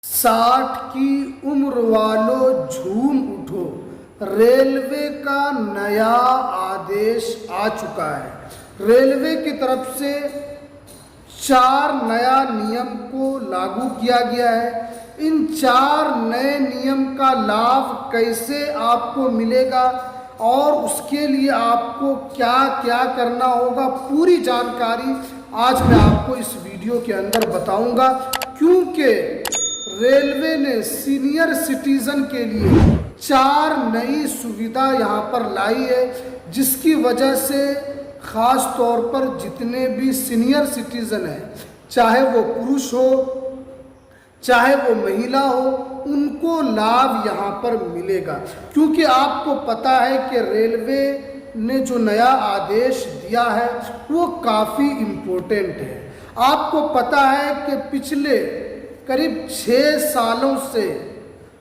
60 की उम्र वालों झूम उठो, रेलवे का नया आदेश आ चुका है। रेलवे की तरफ से 4 नया नियम को लागू किया गया है। इन 4 नए नियम का लाभ कैसे आपको मिलेगा और उसके लिए आपको क्या क्या करना होगा, पूरी जानकारी आज मैं आपको इस वीडियो के अंदर बताऊंगा। क्योंकि रेलवे ने सीनियर सिटीजन के लिए 4 नई सुविधा यहाँ पर लाई है, जिसकी वजह से ख़ास तौर पर जितने भी सीनियर सिटीज़न हैं, चाहे वो पुरुष हो चाहे वो महिला हो, उनको लाभ यहाँ पर मिलेगा। क्योंकि आपको पता है कि रेलवे ने जो नया आदेश दिया है वो काफ़ी इम्पोर्टेंट है। आपको पता है कि पिछले करीब 6 सालों से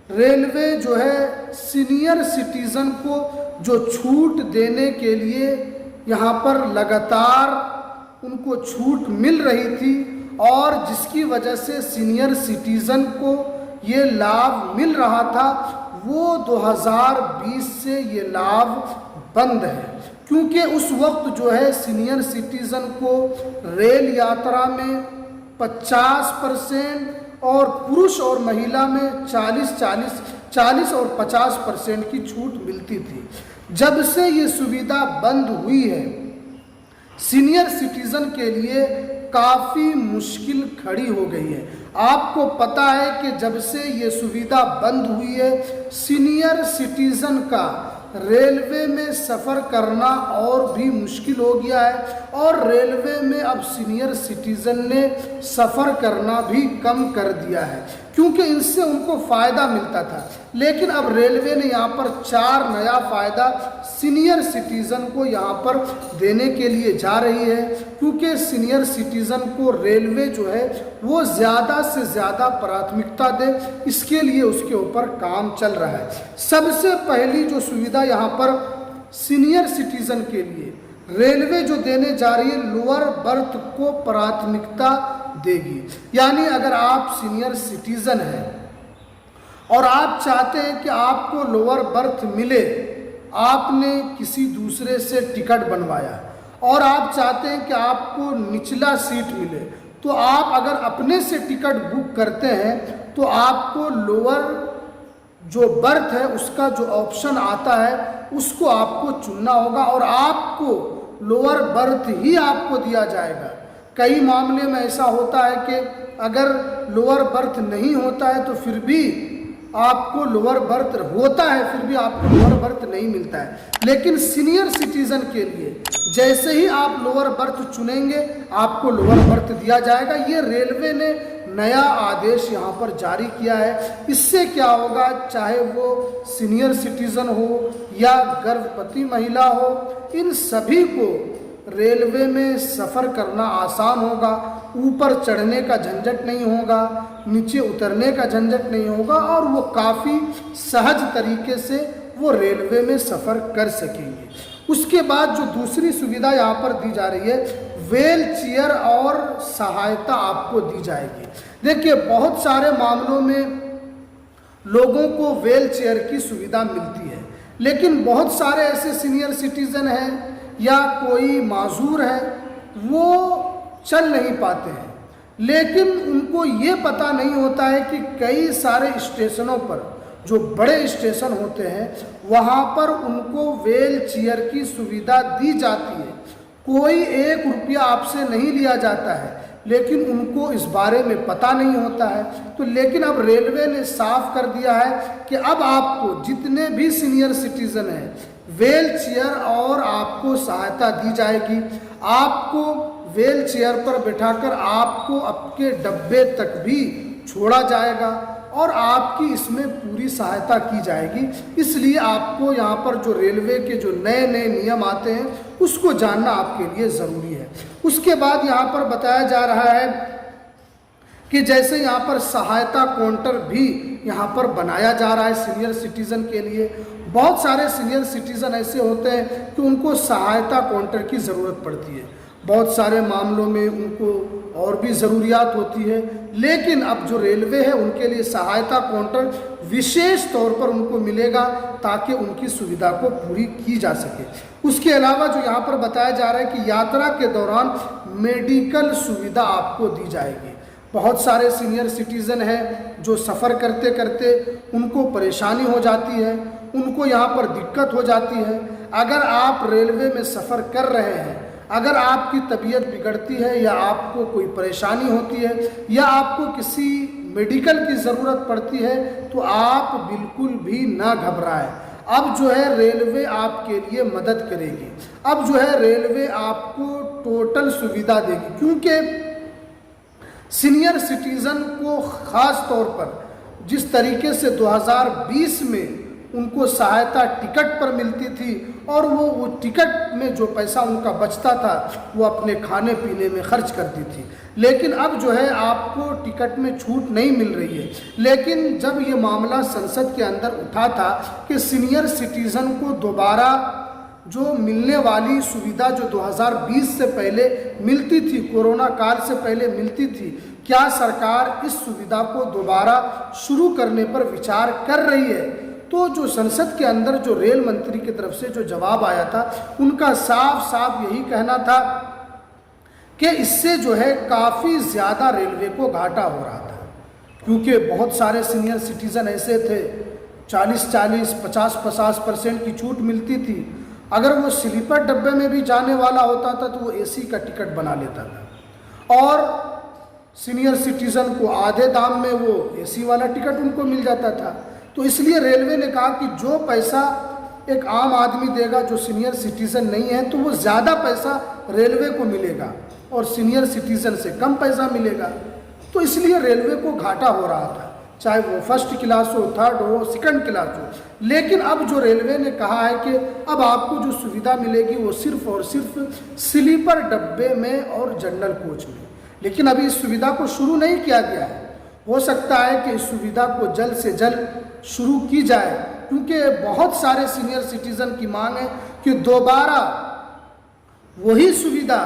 रेलवे जो है सीनियर सिटीज़न को जो छूट देने के लिए यहाँ पर लगातार उनको छूट मिल रही थी, और जिसकी वजह से सीनियर सिटीज़न को ये लाभ मिल रहा था, वो 2020 से ये लाभ बंद है। क्योंकि उस वक्त जो है सीनियर सिटीज़न को रेल यात्रा में 50% और पुरुष और महिला में 40 और 50% की छूट मिलती थी। जब से ये सुविधा बंद हुई है, सीनियर सिटीज़न के लिए काफ़ी मुश्किल खड़ी हो गई है। आपको पता है कि जब से ये सुविधा बंद हुई है, सीनियर सिटीज़न का रेलवे में सफ़र करना और भी मुश्किल हो गया है, और रेलवे में अब सीनियर सिटीज़न ने सफ़र करना भी कम कर दिया है, क्योंकि इनसे उनको फ़ायदा मिलता था। लेकिन अब रेलवे ने यहाँ पर 4 नया फ़ायदा सीनियर सिटीज़न को यहाँ पर देने के लिए जा रही है। क्योंकि सीनियर सिटीज़न को रेलवे जो है वो ज़्यादा से ज़्यादा प्राथमिकता दे, इसके लिए उसके ऊपर काम चल रहा है। सबसे पहली जो सुविधा यहाँ पर सीनियर सिटीज़न के लिए रेलवे जो देने जा रही है, लोअर बर्थ को प्राथमिकता देगी। यानी अगर आप सीनियर सिटीज़न हैं और आप चाहते हैं कि आपको लोअर बर्थ मिले, आपने किसी दूसरे से टिकट बनवाया और आप चाहते हैं कि आपको निचला सीट मिले, तो आप अगर अपने से टिकट बुक करते हैं तो आपको लोअर जो बर्थ है उसका जो ऑप्शन आता है उसको आपको चुनना होगा, और आपको लोअर बर्थ ही आपको दिया जाएगा। कई मामले में ऐसा होता है कि अगर लोअर बर्थ नहीं होता है तो फिर भी आपको लोअर बर्थ होता है, फिर भी आपको लोअर बर्थ नहीं मिलता है। लेकिन सीनियर सिटीज़न के लिए जैसे ही आप लोअर बर्थ चुनेंगे, आपको लोअर बर्थ दिया जाएगा। ये रेलवे ने नया आदेश यहाँ पर जारी किया है। इससे क्या होगा, चाहे वो सीनियर सिटीज़न हो या गर्भवती महिला हो, इन सभी को रेलवे में सफ़र करना आसान होगा। ऊपर चढ़ने का झंझट नहीं होगा, नीचे उतरने का झंझट नहीं होगा, और वो काफ़ी सहज तरीके से वो रेलवे में सफ़र कर सकेंगे। उसके बाद जो दूसरी सुविधा यहाँ पर दी जा रही है, व्हील चेयर और सहायता आपको दी जाएगी। देखिए, बहुत सारे मामलों में लोगों को व्हील चेयर की सुविधा मिलती है, लेकिन बहुत सारे ऐसे सीनियर सिटीज़न हैं या कोई माजूर है, वो चल नहीं पाते हैं। लेकिन उनको ये पता नहीं होता है कि कई सारे स्टेशनों पर, जो बड़े स्टेशन होते हैं, वहाँ पर उनको व्हील चेयर की सुविधा दी जाती है। कोई 1 रुपया आपसे नहीं लिया जाता है, लेकिन उनको इस बारे में पता नहीं होता है। तो लेकिन अब रेलवे ने साफ कर दिया है कि अब आपको जितने भी सीनियर सिटीज़न हैं, व्हील चेयर और आपको सहायता दी जाएगी। आपको व्हील चेयर पर बिठाकर आपको आपके डब्बे तक भी छोड़ा जाएगा और आपकी इसमें पूरी सहायता की जाएगी। इसलिए आपको यहाँ पर जो रेलवे के जो नए नए नियम आते हैं उसको जानना आपके लिए ज़रूरी है। उसके बाद यहाँ पर बताया जा रहा है कि जैसे यहाँ पर सहायता काउंटर भी यहाँ पर बनाया जा रहा है सीनियर सिटीज़न के लिए। बहुत सारे सीनियर सिटीज़न ऐसे होते हैं कि उनको सहायता काउंटर की ज़रूरत पड़ती है। बहुत सारे मामलों में उनको और भी ज़रूरियात होती है, लेकिन अब जो रेलवे है उनके लिए सहायता काउंटर विशेष तौर पर उनको मिलेगा ताकि उनकी सुविधा को पूरी की जा सके। उसके अलावा जो यहाँ पर बताया जा रहा है कि यात्रा के दौरान मेडिकल सुविधा आपको दी जाएगी। बहुत सारे सीनियर सिटीज़न हैं जो सफ़र करते करते उनको परेशानी हो जाती है, उनको यहाँ पर दिक्कत हो जाती है। अगर आप रेलवे में सफ़र कर रहे हैं, अगर आपकी तबीयत बिगड़ती है या आपको कोई परेशानी होती है या आपको किसी मेडिकल की ज़रूरत पड़ती है तो आप बिल्कुल भी ना घबराएं। अब जो है रेलवे आपके लिए मदद करेगी। अब जो है रेलवे आपको टोटल सुविधा देगी, क्योंकि सीनियर सिटीज़न को ख़ास तौर पर जिस तरीके से 2020 में उनको सहायता टिकट पर मिलती थी और वो टिकट में जो पैसा उनका बचता था वो अपने खाने पीने में खर्च करती थी, लेकिन अब जो है आपको टिकट में छूट नहीं मिल रही है। लेकिन जब ये मामला संसद के अंदर उठा था कि सीनियर सिटीज़न को दोबारा जो मिलने वाली सुविधा जो 2020 से पहले मिलती थी, कोरोना काल से पहले मिलती थी, क्या सरकार इस सुविधा को दोबारा शुरू करने पर विचार कर रही है? तो जो संसद के अंदर जो रेल मंत्री की तरफ से जो जवाब आया था उनका साफ साफ यही कहना था कि इससे जो है काफ़ी ज़्यादा रेलवे को घाटा हो रहा था, क्योंकि बहुत सारे सीनियर सिटीज़न ऐसे थे 40-40, 50-50% की छूट मिलती थी। अगर वो स्लीपर डब्बे में भी जाने वाला होता था तो वो एसी का टिकट बना लेता था और सीनियर सिटीज़न को आधे दाम में वो एसी वाला टिकट उनको मिल जाता था। तो इसलिए रेलवे ने कहा कि जो पैसा एक आम आदमी देगा जो सीनियर सिटीज़न नहीं है तो वो ज़्यादा पैसा रेलवे को मिलेगा और सीनियर सिटीज़न से कम पैसा मिलेगा। तो इसलिए रेलवे को घाटा हो रहा था, चाहे वो फर्स्ट क्लास हो, थर्ड हो, सेकंड क्लास हो। लेकिन अब जो रेलवे ने कहा है कि अब आपको जो सुविधा मिलेगी वो सिर्फ और सिर्फ स्लीपर डब्बे में और जनरल कोच में। लेकिन अभी इस सुविधा को शुरू नहीं किया गया है। हो सकता है कि इस सुविधा को जल्द से जल्द शुरू की जाए, क्योंकि बहुत सारे सीनियर सिटीज़न की मांग है कि दोबारा वही सुविधा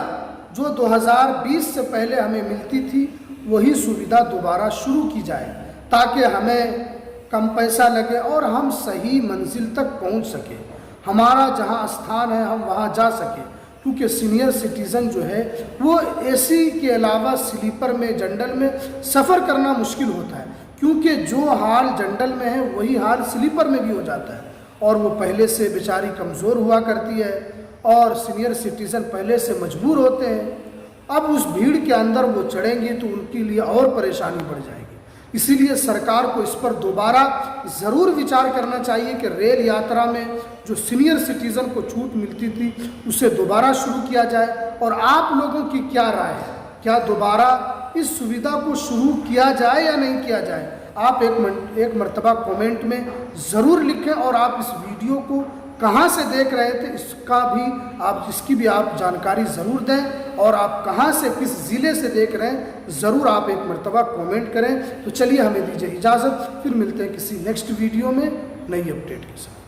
जो 2020 से पहले हमें मिलती थी वही सुविधा दोबारा शुरू की जाए, ताकि हमें कम पैसा लगे और हम सही मंजिल तक पहुंच सके, हमारा जहां स्थान है हम वहां जा सके। क्योंकि सीनियर सिटीज़न जो है वो एसी के अलावा स्लीपर में, जनरल में सफ़र करना मुश्किल होता है, क्योंकि जो हाल जनरल में है वही हाल स्लीपर में भी हो जाता है और वो पहले से बेचारी कमज़ोर हुआ करती है और सीनियर सिटीज़न पहले से मजबूर होते हैं। अब उस भीड़ के अंदर वो चढ़ेंगी तो उनके लिए और परेशानी बढ़ जाएगी। इसीलिए सरकार को इस पर दोबारा ज़रूर विचार करना चाहिए कि रेल यात्रा में जो सीनियर सिटीज़न को छूट मिलती थी उसे दोबारा शुरू किया जाए। और आप लोगों की क्या राय है, क्या दोबारा इस सुविधा को शुरू किया जाए या नहीं किया जाए? आप एक मर्तबा कमेंट में ज़रूर लिखें और आप इस वीडियो को कहाँ से देख रहे थे इसकी भी आप जानकारी ज़रूर दें और आप कहाँ से, किस ज़िले से देख रहे हैं, ज़रूर आप एक मर्तबा कमेंट करें। तो चलिए हमें दीजिए इजाज़त, फिर मिलते हैं किसी नेक्स्ट वीडियो में नई अपडेट के साथ।